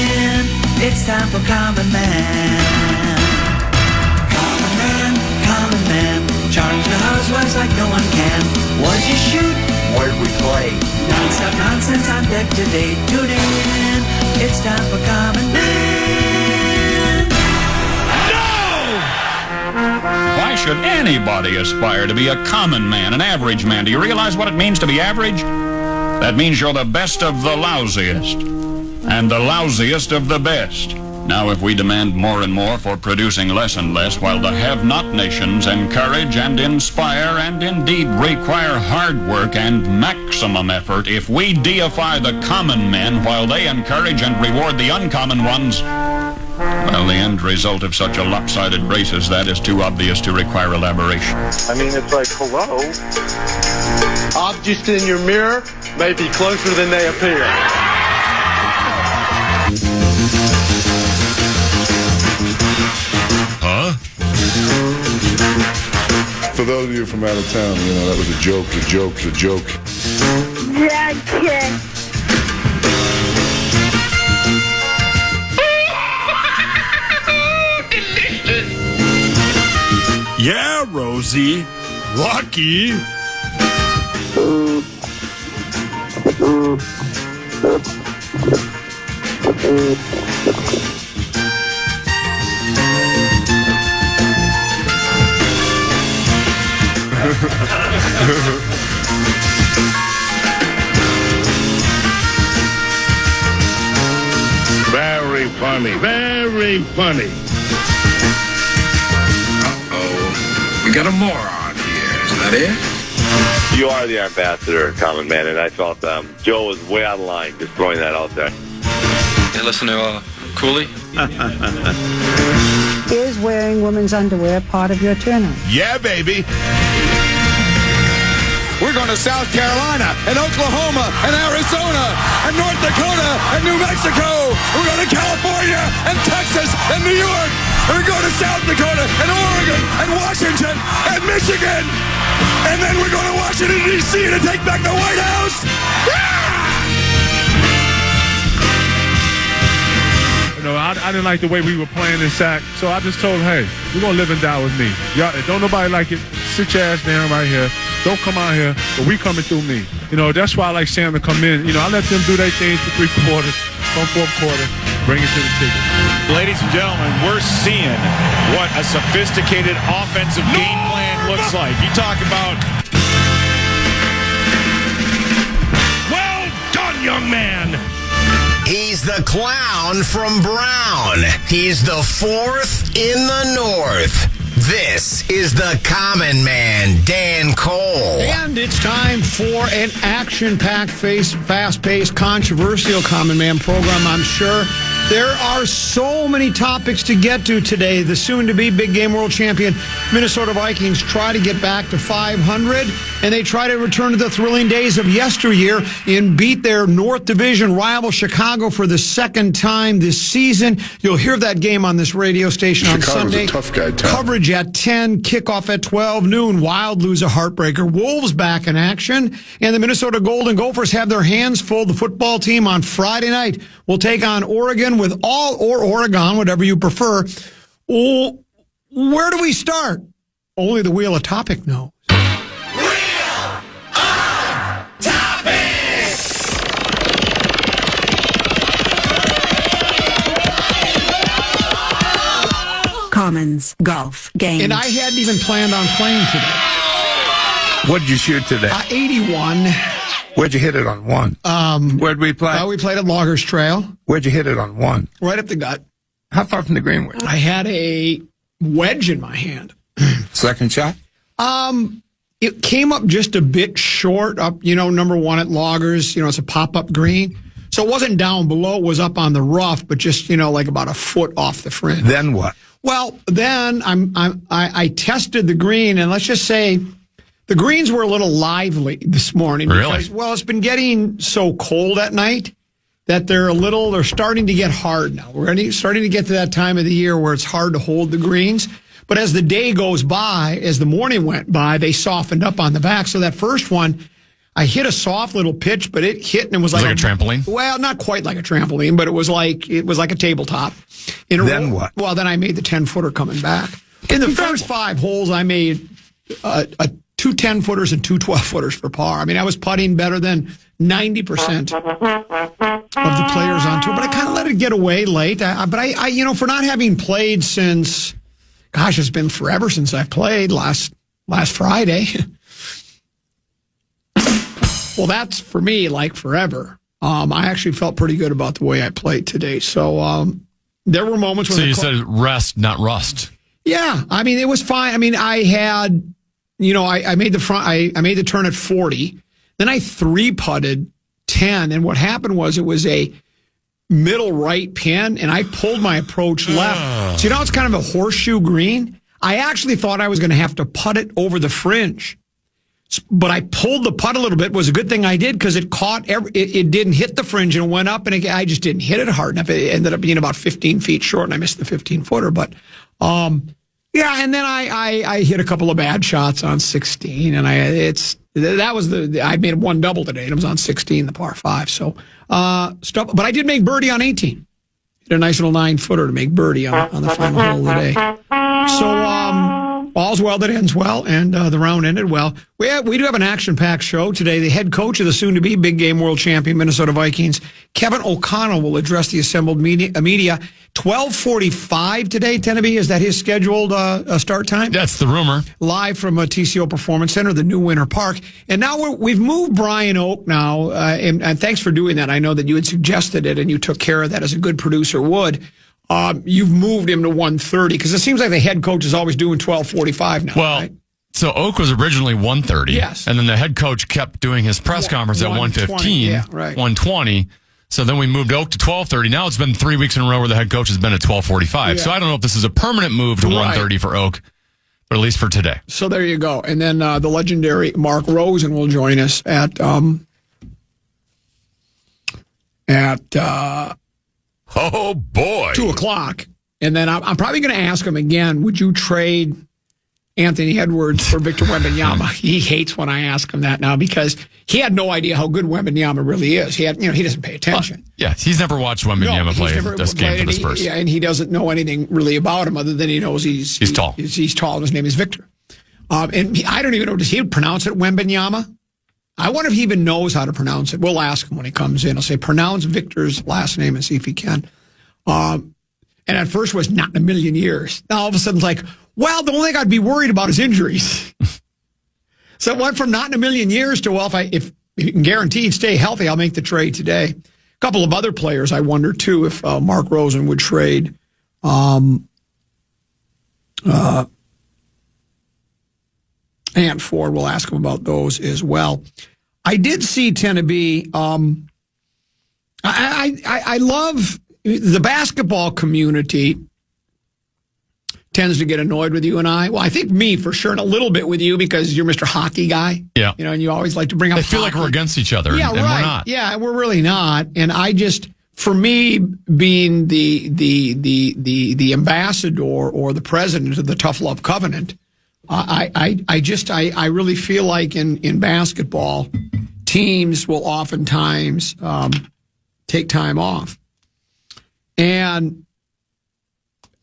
in. It's time for Common Man. Common Man. Charge the housewives like no one can. What'd you shoot? Where'd we play? Non-stop nonsense on deck today. Tune in. It's time for Common Man. Why should anybody aspire to be a common man, an average man? Do you realize what it means to be average? That means you're the best of the lousiest, and the lousiest of the best. Now, if we demand more and more for producing less and less, while the have-not nations encourage and inspire and indeed require hard work and maximum effort, if we deify the common men while they encourage and reward the uncommon ones, well, the end result of such a lopsided race as that is too obvious to require elaboration. I mean, it's like, hello? Objects in your mirror may be closer than they appear. Huh? For those of you from out of town, you know, that was a joke. Yeah, kid. Yeah, Rosie. Lucky. Very funny. Very funny. We got a moron here, isn't that it? You are the ambassador, Common Man, and I felt Joe was way out of line just throwing that out there. You listen to Cooley? Is wearing women's underwear part of your turn-on? Yeah, baby. We're going to South Carolina and Oklahoma and Arizona and North Dakota and New Mexico. We're going to California and Texas and New York. And we're going to South Dakota and Oregon and Washington and Michigan. And then we're going to Washington, D.C. to take back the White House. You know, I didn't like the way we were playing in sack, so I just told him, hey, you're going to live and die with me. Y'all, don't nobody like it. Sit your ass down right here. Don't come out here, but we coming through me. You know, that's why I like Sam to come in. You know, I let them do their things for 3 quarters, from 4th quarter, bring it to the ticket. Ladies and gentlemen, we're seeing what a sophisticated offensive game plan looks like. You talk about... Well done, young man! He's the clown from Brown. He's the 4th in the North. This is the Common Man, Dan Cole. And it's time for an action-packed, fast-paced, controversial Common Man program, I'm sure. There are so many topics to get to today. The soon-to-be big game world champion Minnesota Vikings try to get back to 500, and they try to return to the thrilling days of yesteryear and beat their North Division rival Chicago for the second time this season. You'll hear that game on this radio station on Sunday. Chicago's a tough guy, Tom. Coverage at 10, kickoff at 12 noon. Wild lose a heartbreaker. Wolves back in action, and the Minnesota Golden Gophers have their hands full. The football team on Friday night will take on Oregon with or Oregon, whatever you prefer. Oh, where do we start? Only the Wheel of Topic knows. Wheel of Topic! Commons Golf Games. And I hadn't even planned on playing today. What did you shoot today? 81. Where'd you hit it on one? Where'd we play? We played at Loggers Trail. Where'd you hit it on one? Right up the gut. How far from the green were you? I had a wedge in my hand. Second shot? It came up just a bit short up, number one at Loggers. It's a pop-up green. So it wasn't down below. It was up on the rough, but just, like about a foot off the fringe. Then what? Well, then I tested the green, and let's just say the greens were a little lively this morning. Really? Because, it's been getting so cold at night that they're starting to get hard now. We're starting to get to that time of the year where it's hard to hold the greens. But as the day goes by, as the morning went by, they softened up on the back. So that first one, I hit a soft little pitch, but it hit and it was like a trampoline. Well, not quite like a trampoline, but it was like a tabletop. Then what? Well, then I made the 10-footer coming back. In the first 5 holes, I made 2 10-footers and 2 12-footers for par. I mean, I was putting better than 90% of the players on tour, but I kind of let it get away late. But I, for not having played since, gosh, it's been forever since I played last Friday. Well, that's for me like forever. I actually felt pretty good about the way I played today. So there were moments when. So you said rest, not rust. Yeah, I mean it was fine. I mean I had, I made the front. I made the turn at 40. Then I 3-putted 10, and what happened was it was a middle right pin, and I pulled my approach left. So it's kind of a horseshoe green. I actually thought I was going to have to putt it over the fringe, but I pulled the putt a little bit. It was a good thing I did because it caught. It didn't hit the fringe and it went up, and I just didn't hit it hard enough. It ended up being about 15 feet short, and I missed the 15-footer. But yeah, and then I hit a couple of bad shots on 16, and I made 1 double today, and it was on 16, the par 5. So but I did make birdie on 18. Hit a nice little 9-footer to make birdie on the final hole of the day. So all's well that ends well, and the round ended well. We do have an action-packed show today. The head coach of the soon-to-be big game world champion Minnesota Vikings, Kevin O'Connell, will address the assembled media. 12:45 today, Tenneby. Is that his scheduled start time? That's the rumor. Live from TCO Performance Center, the new Winter Park. And now we've moved Brian Oak now, and thanks for doing that. I know that you had suggested it, and you took care of that as a good producer would. You've moved him to 1:30 because it seems like the head coach is always doing 12:45 now. Well, right? So Oak was originally 1:30. Yes. And then the head coach kept doing his press conference at 1:15, yeah, right. 1:20. So then we moved Oak to 12:30. Now it's been 3 weeks in a row where the head coach has been at 12:45. Yeah. So I don't know if this is a permanent move to 1:30 for Oak, but at least for today. So there you go. And then the legendary Mark Rosen will join us at oh boy, 2:00. And then I'm probably going to ask him again, would you trade Anthony Edwards for Victor Wembanyama? He hates when I ask him that now because he had no idea how good Wembanyama really is. He doesn't pay attention. Yeah, he's never watched Wembanyama play this game for the Spurs. And he doesn't know anything really about him other than he knows he's tall. He's tall, and his name is Victor. And I don't even know, does he pronounce it Wembanyama? I wonder if he even knows how to pronounce it. We'll ask him when he comes in. I'll say, pronounce Victor's last name and see if he can. And at first was not in a million years. Now all of a sudden it's like, well, the only thing I'd be worried about is injuries. So it went from not in a million years to, well, if you can guarantee he'd stay healthy, I'll make the trade today. A couple of other players I wonder, too, if Mark Rosen would trade. And Ford, we'll ask him about those as well. I did see Tenneby. I love the basketball community tends to get annoyed with you and I. Well, I think me for sure, and a little bit with you because you're Mr. Hockey guy. Yeah. And you always like to bring up They feel hockey. like we're against each other, yeah, and right. we're not. Yeah, we're really not. And I just, for me, being the ambassador or the president of the Tough Love Covenant, I really feel like in basketball, teams will oftentimes take time off. And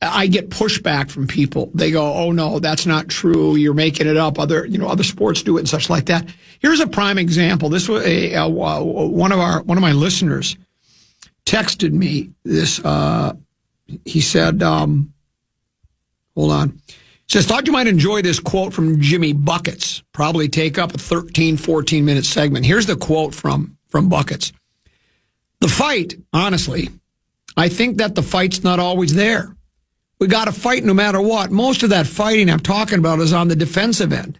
I get pushback from people. They go, "Oh no, that's not true. You're making it up. Other sports do it and such like that." Here's a prime example. This was one of my listeners texted me this. He said, "Hold on." He says, "Thought you might enjoy this quote from Jimmy Buckets. Probably take up a 13, 14-minute segment." Here's the quote from Buckets. "The fight, honestly, I think that the fight's not always there. We got to fight no matter what. Most of that fighting I'm talking about is on the defensive end.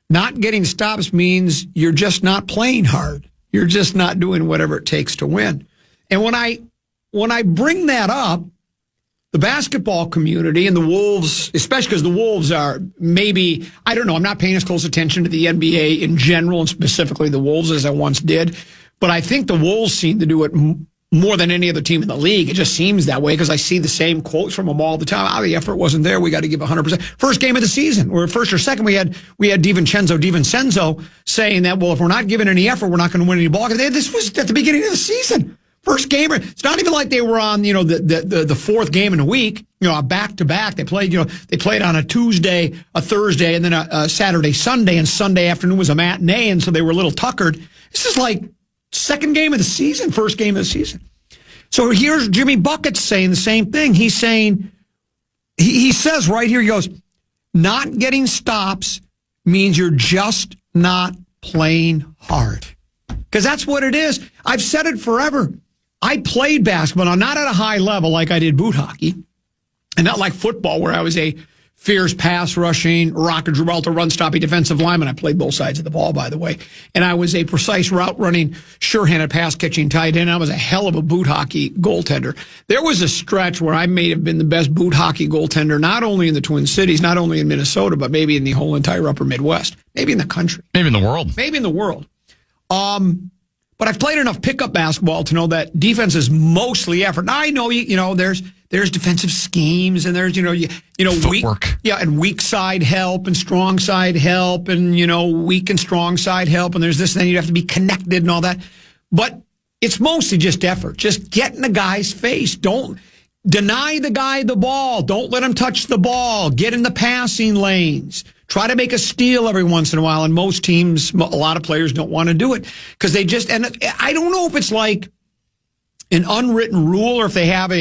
Not getting stops means you're just not playing hard. You're just not doing whatever it takes to win." And when I bring that up, the basketball community and the Wolves, especially because the Wolves are maybe, I don't know, I'm not paying as close attention to the NBA in general and specifically the Wolves as I once did, but I think the Wolves seem to do it more than any other team in the league. It just seems that way because I see the same quotes from them all the time. The effort wasn't there. We got to give 100%. First game of the season, or first or second, we had DiVincenzo saying that, well, if we're not giving any effort, we're not going to win any ball games. This was at the beginning of the season. First game. It's not even like they were on, the fourth game in a week, a back-to-back. They played on a Tuesday, a Thursday, and then a Saturday, Sunday, and Sunday afternoon was a matinee, and so they were a little tuckered. This is like second game of the season, first game of the season. So here's Jimmy Buckets saying the same thing. He's saying, he says right here, he goes, not getting stops means you're just not playing hard. Because that's what it is. I've said it forever. I played basketball, now not at a high level like I did boot hockey, and not like football where I was a fierce pass rushing, Rocket Gibraltar run stopping defensive lineman. I played both sides of the ball, by the way. And I was a precise route running, sure-handed pass catching tight end. I was a hell of a boot hockey goaltender. There was a stretch where I may have been the best boot hockey goaltender, not only in the Twin Cities, not only in Minnesota, but maybe in the whole entire upper Midwest, maybe in the country. Maybe in the world. Maybe in the world. But I've played enough pickup basketball to know that defense is mostly effort. Now I know there's defensive schemes and there's footwork. And weak side help and strong side help and weak and strong side help and there's this and then you have to be connected and all that. But it's mostly just effort. Just get in the guy's face. Don't deny the guy the ball. Don't let him touch the ball. Get in the passing lanes. Try to make a steal every once in a while. And most teams, a lot of players don't want to do it because they just, and I don't know if it's like an unwritten rule or if they have how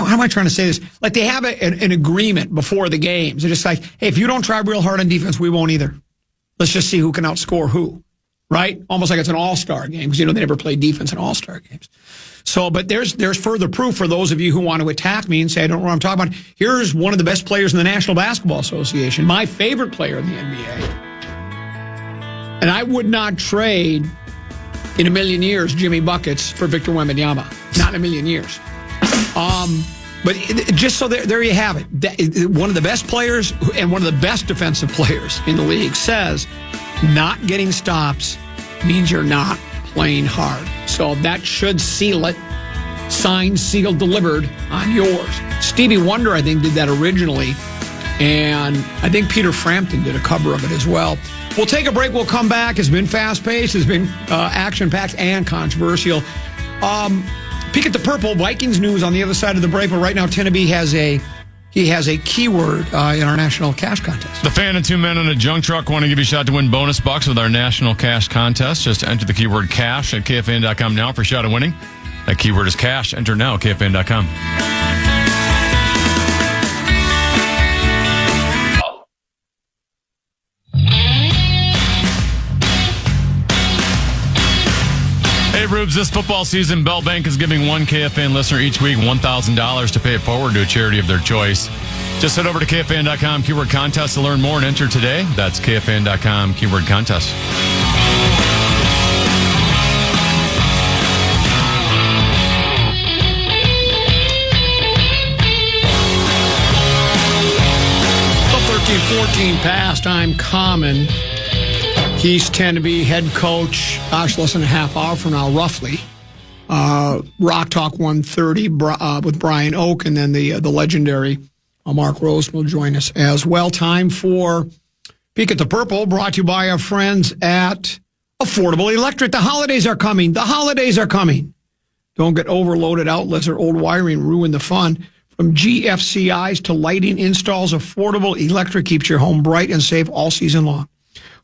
am I trying to say this? Like they have an agreement before the games. They're just like, hey, if you don't try real hard on defense, we won't either. Let's just see who can outscore who, right? Almost like it's an all-star game because, they never play defense in all-star games. So, but there's further proof for those of you who want to attack me and say, I don't know what I'm talking about. Here's one of the best players in the National Basketball Association, my favorite player in the NBA. And I would not trade in a million years Jimmy Buckets for Victor Wembanyama. Not in a million years. But just so there you have it. One of the best players and one of the best defensive players in the league says not getting stops means you're not playing hard. So that should seal it. Signed, sealed, delivered on yours. Stevie Wonder, I think, did that originally. And I think Peter Frampton did a cover of it as well. We'll take a break. We'll come back. It's been fast-paced. It's been action-packed and controversial. Peek at the purple. Vikings news on the other side of the break. But right now, Tenneby has a keyword in our national cash contest. The Fan and two men in a junk truck want to give you a shot to win bonus bucks with our national cash contest. Just enter the keyword cash at KFAN.com now for a shot at winning. That keyword is cash. Enter now at KFAN.com. Hey, Rubes, this football season, Bell Bank is giving one KFAN listener each week $1,000 to pay it forward to a charity of their choice. Just head over to KFAN.com, keyword contest to learn more and enter today. That's KFAN.com, keyword contest. The 13-14 pastime common. East Tenneby head coach, less than a half hour from now, roughly. Rock Talk 130 with Brian Oak, and then the legendary Mark Rose will join us as well. Time for Peek at the Purple, brought to you by our friends at Affordable Electric. The holidays are coming. The holidays are coming. Don't get overloaded outlets or old wiring ruin the fun. From GFCIs to lighting installs, Affordable Electric keeps your home bright and safe all season long.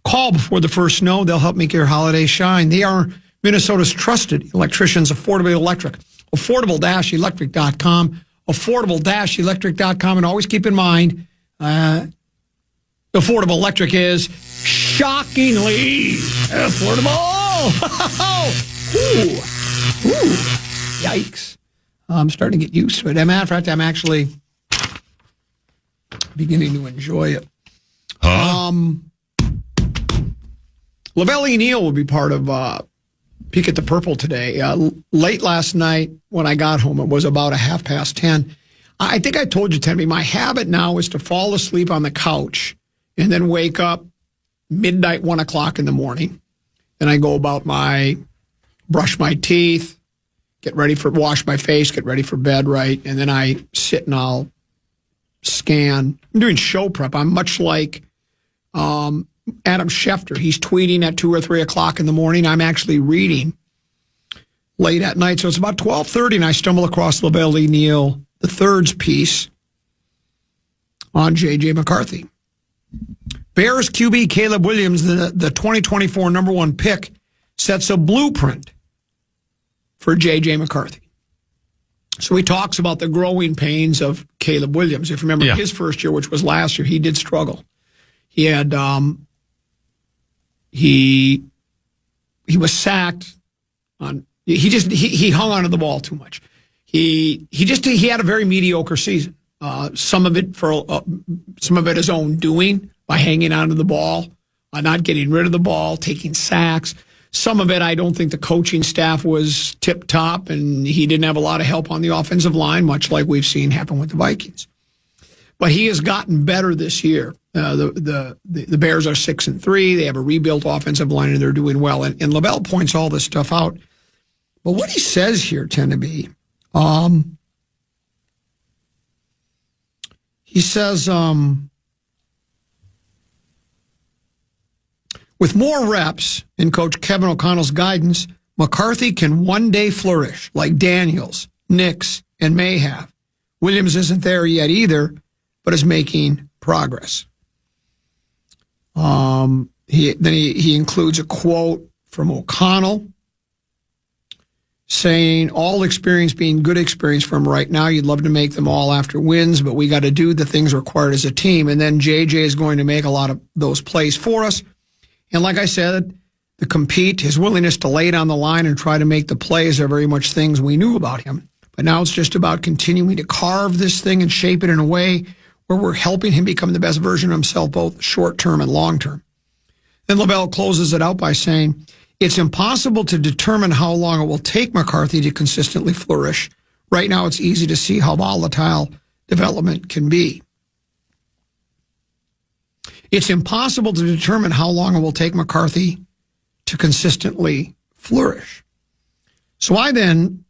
Call before the first snow. They'll help make your holidays shine. They are Minnesota's trusted electricians, Affordable Electric. Affordable-electric.com. Affordable-electric.com. And always keep in mind, Affordable Electric is shockingly affordable. Ooh. Yikes. I'm starting to get used to it. As a matter of fact, I'm actually beginning to enjoy it. Lavelle and Neal will be part of Peek at the Purple today. Late last night when I got home, it was about 10:30. I think I told you, Tenneby, my habit now is to fall asleep on the couch and then wake up midnight, 1 o'clock in the morning. And I go about my brush my teeth, wash my face, get ready for bed, right? And then I sit and I'll scan. I'm doing show prep. I'm much like Adam Schefter. He's tweeting at 2 or 3 o'clock in the morning. I'm actually reading late at night. So it's about 12:30, and I stumble across Lavelle Neal III's piece on J.J. McCarthy. Bears QB Caleb Williams, the 2024 number 1 pick, sets a blueprint for J.J. McCarthy. So he talks about the growing pains of Caleb Williams. If you remember his first year, which was last year, he did struggle. He had he was sacked on. He hung onto the ball too much. He had a very mediocre season. Some of it his own doing by hanging onto the ball, not getting rid of the ball, taking sacks. Some of it, I don't think the coaching staff was tip top, and he didn't have a lot of help on the offensive line, much like we've seen happen with the Vikings. But he has gotten better this year. The Bears are 6-3. They have a rebuilt offensive line, and they're doing well. And Lavelle points all this stuff out. But what he says here tend to be, he says, with more reps in Coach Kevin O'Connell's guidance, McCarthy can one day flourish like Daniels, Nix, and May have. Williams isn't there yet either, but is making progress. He includes a quote from O'Connell saying, all experience being good experience from right now. You'd love to make them all after wins, but we got to do the things required as a team. And then JJ is going to make a lot of those plays for us. And like I said, the compete, his willingness to lay it on the line and try to make the plays are very much things we knew about him. But now it's just about continuing to carve this thing and shape it in a way where we're helping him become the best version of himself, both short term and long term. Then Lavelle closes it out by saying, it's impossible to determine how long it will take McCarthy to consistently flourish. Right now, it's easy to see how volatile development can be. It's impossible to determine how long it will take McCarthy to consistently flourish. So I then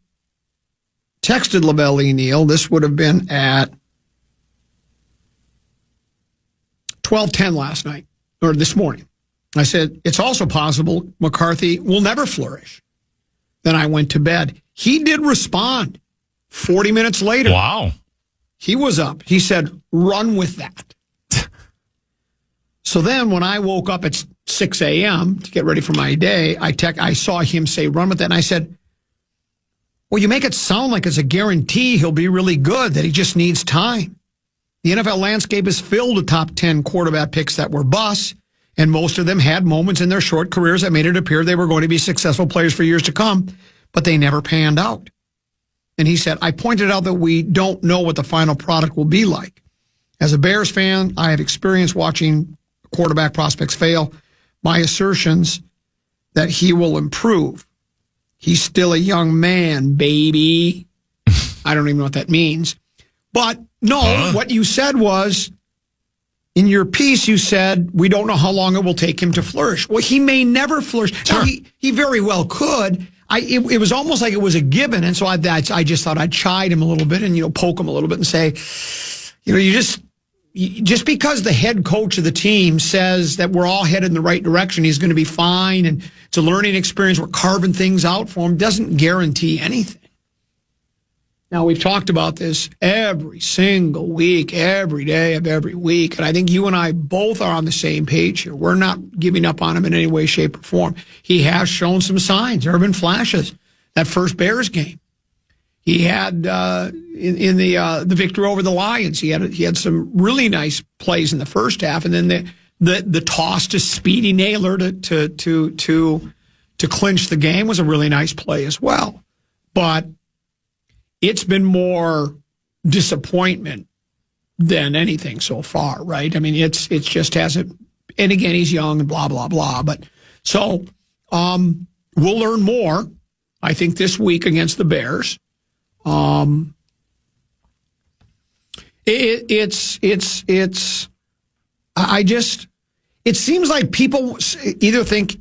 texted Lavelle Neal. This would have been at 12:10 last night, or this morning. I said, it's also possible McCarthy will never flourish. Then I went to bed. He did respond 40 minutes later. Wow. He was up. He said, run with that. So then when I woke up at 6 a.m. to get ready for my day, I saw him say, run with that. And I said, well, you make it sound like it's a guarantee he'll be really good, that he just needs time. The NFL landscape is filled with top 10 quarterback picks that were busts, and most of them had moments in their short careers that made it appear they were going to be successful players for years to come, but they never panned out. And he said, I pointed out that we don't know what the final product will be like. As a Bears fan, I have experience watching quarterback prospects fail. My assertions that he will improve. He's still a young man, baby. I don't even know what that means. But no, what you said was, in your piece, you said, we don't know how long it will take him to flourish. Well, he may never flourish. Sure. Now, he very well could. It was almost like it was a given. And so I just thought I'd chide him a little bit and, poke him a little bit and say, you just because the head coach of the team says that we're all headed in the right direction, he's going to be fine, and it's a learning experience, we're carving things out for him, doesn't guarantee anything. Now, we've talked about this every single week, every day of every week, and I think you and I both are on the same page here. We're not giving up on him in any way, shape, or form. He has shown some signs. There have been flashes. That first Bears game, he had in the victory over the Lions, he had some really nice plays in the first half, and then the toss to Speedy Naylor to clinch the game was a really nice play as well. But it's been more disappointment than anything so far, right? I mean, it's just hasn't. And again, he's young and blah blah blah. But so we'll learn more, I think, this week against the Bears. It seems like people either think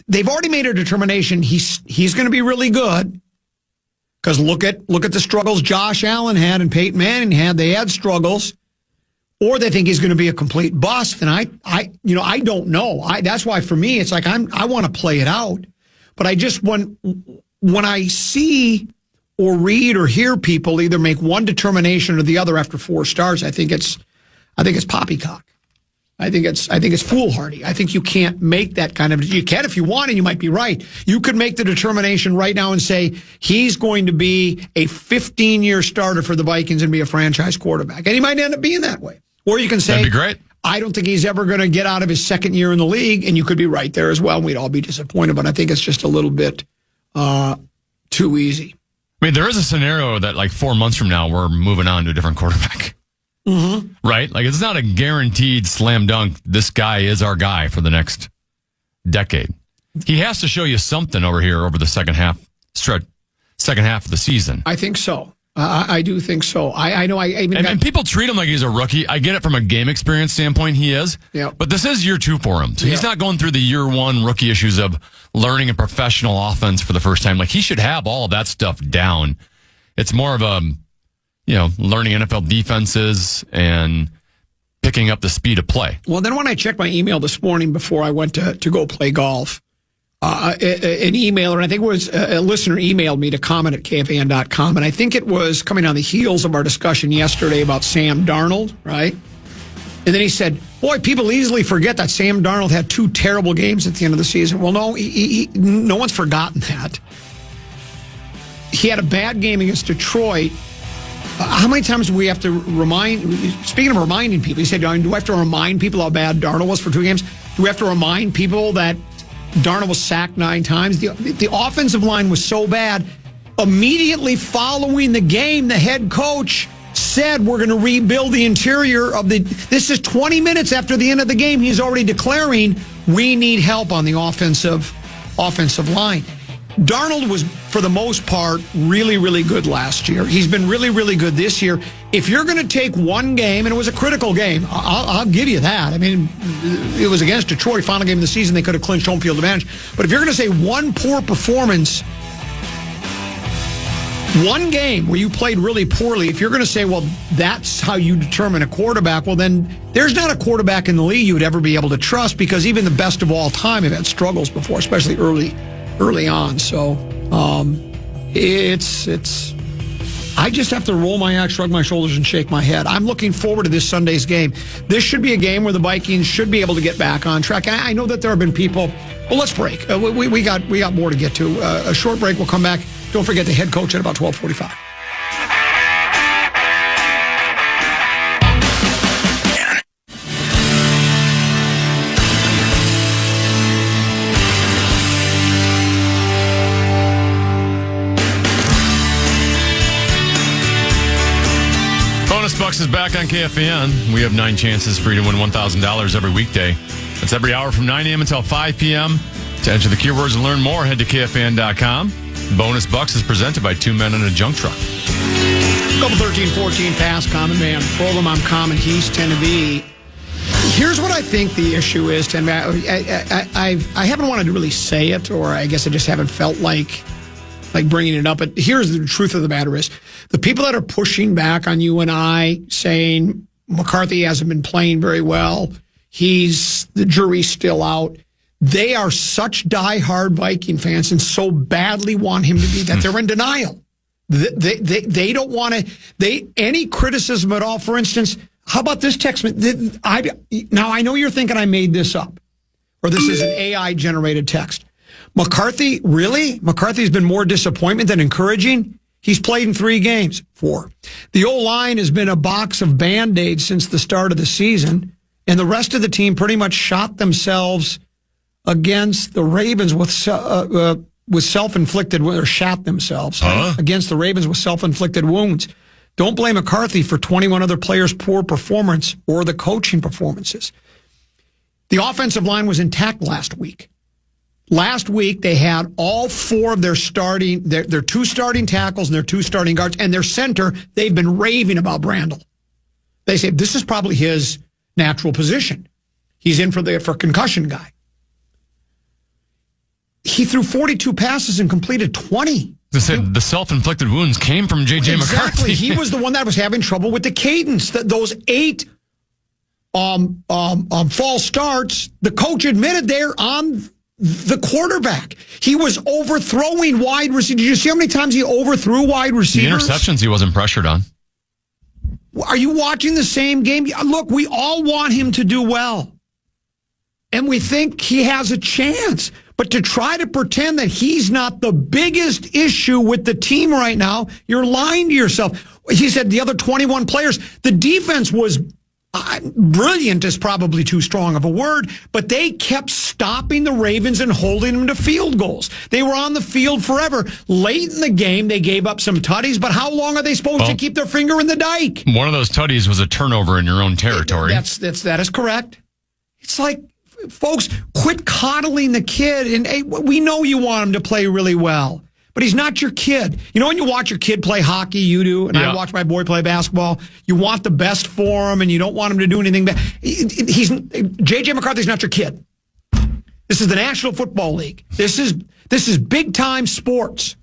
they've already made a determination he's going to be really good. Because look at the struggles Josh Allen had and Peyton Manning had. They had struggles, or they think he's going to be a complete bust. And I don't know. That's why for me it's like I want to play it out. But I just when I see or read or hear people either make one determination or the other after 4 stars, I think it's poppycock. I think it's foolhardy. I think you can't make that kind of. You can if you want, and you might be right. You could make the determination right now and say he's going to be a 15-year starter for the Vikings and be a franchise quarterback, and he might end up being that way. Or you can say, that'd be great. I don't think he's ever going to get out of his second year in the league, and you could be right there as well. And we'd all be disappointed, but I think it's just a little bit too easy. I mean, there is a scenario that like 4 months from now we're moving on to a different quarterback. Mm-hmm. Right? Like, it's not a guaranteed slam dunk. This guy is our guy for the next decade. He has to show you something over here over the second half of the season. I think so. I do think so. I know. And people treat him like he's a rookie. I get it from a game experience standpoint. He is. Yeah. But this is year 2 for him. So he's not going through the year 1 rookie issues of learning a professional offense for the first time. Like, he should have all of that stuff down. It's more of a, learning NFL defenses and picking up the speed of play. Well, then when I checked my email this morning before I went to go play golf, an emailer, and I think it was a listener emailed me to comment at KFAN.com, and I think it was coming on the heels of our discussion yesterday about Sam Darnold, right? And then he said, boy, people easily forget that Sam Darnold had 2 terrible games at the end of the season. Well, no, no one's forgotten that. He had a bad game against Detroit. How many times do we have to speaking of reminding people, he said, do I have to remind people how bad Darnold was for 2 games? Do we have to remind people that Darnold was sacked 9 times? The offensive line was so bad. Immediately following the game, the head coach said, we're going to rebuild the interior of this is 20 minutes after the end of the game. He's already declaring we need help on the offensive line. Darnold was, for the most part, really, really good last year. He's been really, really good this year. If you're going to take one game, and it was a critical game, I'll give you that. I mean, it was against Detroit, final game of the season. They could have clinched home field advantage. But if you're going to say one poor performance, one game where you played really poorly, if you're going to say, well, that's how you determine a quarterback, well, then there's not a quarterback in the league you would ever be able to trust, because even the best of all time have had struggles before, especially early on. So I just have to roll my eyes, shrug my shoulders, and shake my head. I'm looking forward to this Sunday's game. This should be a game where the Vikings should be able to get back on track. I know that there have been people. Well, let's break. We got more to get to. A short break. We'll come back. Don't forget the head coach at about 12:45. Bucks is back on KFAN. We have 9 chances for you to win $1,000 every weekday. That's every hour from 9 a.m. until 5 p.m. To enter the keywords and learn more, head to KFAN.com. Bonus Bucks is presented by 2 Men in a Junk Truck. Couple 13-14 past Common Man program. I'm Common. He's 10 to be. Here's what I think the issue is, Tim. I haven't wanted to really say it, or I guess I just haven't felt like bringing it up. But here's the truth of the matter is, the people that are pushing back on you and I, saying McCarthy hasn't been playing very well, the jury's still out, they are such diehard Viking fans and so badly want him to be that they're in denial. They don't want to, any criticism at all. For instance, how about this text? Now, I know you're thinking I made this up, or this is an AI-generated text. McCarthy, really? McCarthy's been more disappointment than encouraging? He's played in 3 games. 4. The O-line has been a box of Band-Aids since the start of the season, and the rest of the team pretty much shot themselves against the Ravens with self-inflicted, or shot themselves against the Ravens with self-inflicted wounds. Don't blame McCarthy for 21 other players' poor performance or the coaching performances. The offensive line was intact last week. Last week, they had all 4 of their 2 starting tackles and their 2 starting guards, and their center, they've been raving about Brandel. They say this is probably his natural position. He's in for concussion guy. he threw 42 passes and completed 20. They said the self-inflicted wounds came from J.J. McCarthy. Exactly. He was the one that was having trouble with the cadence. Those 8 false starts, the coach admitted they're on the quarterback. He was overthrowing wide receivers. Did you see how many times he overthrew wide receivers? The interceptions he wasn't pressured on. Are you watching the same game? Look, we all want him to do well. And we think he has a chance. But to try to pretend that he's not the biggest issue with the team right now, you're lying to yourself. He said the other 21 players, the defense was brilliant is probably too strong of a word, but they kept stopping the Ravens and holding them to field goals. They were on the field forever. Late in the game, they gave up some tutties, but how long are they supposed to keep their finger in the dike? One of those tutties was a turnover in your own territory. That is correct. It's like, folks, quit coddling the kid. And hey, we know you want him to play really well, but he's not your kid. You know when you watch your kid play hockey, you do, and I watch my boy play basketball, you want the best for him, and you don't want him to do anything bad. J.J. McCarthy's not your kid. This is the National Football League. This is big-time sports.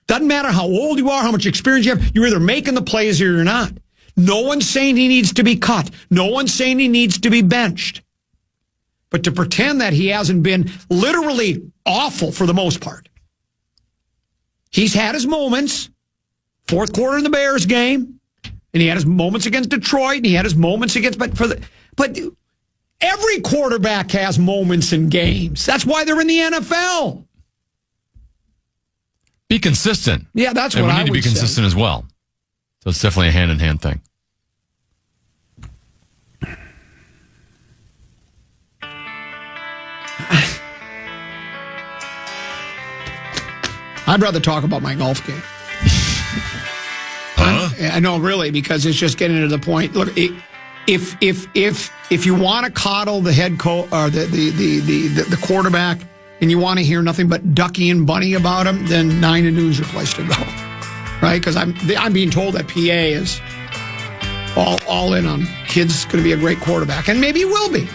Doesn't matter how old you are, how much experience you have, you're either making the plays or you're not. No one's saying he needs to be cut. No one's saying he needs to be benched. But to pretend that he hasn't been literally awful for the most part. He's had his moments. Fourth quarter in the Bears game. And he had his moments against Detroit. And he had his moments against... But every quarterback has moments in games. That's why they're in the NFL. Be consistent. Yeah, that's what I would say. And we need to be consistent as well. So it's definitely a hand-in-hand thing. I'd rather talk about my golf game. I know, really, because it's just getting to the point. Look, if you want to coddle the head coach or the quarterback, and you want to hear nothing but Ducky and Bunny about him, then 9 to noon's your place to go, right? Because I'm being told that PA is all in on kid's going to be a great quarterback, and maybe he will be.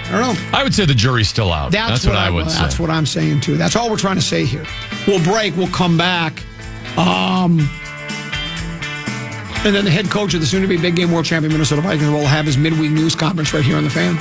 I don't know. I would say the jury's still out. That's what I would say. That's what I'm saying, too. That's all we're trying to say here. We'll break. We'll come back. And then the head coach of the soon-to-be big game world champion Minnesota Vikings will have his midweek news conference right here on the Fan.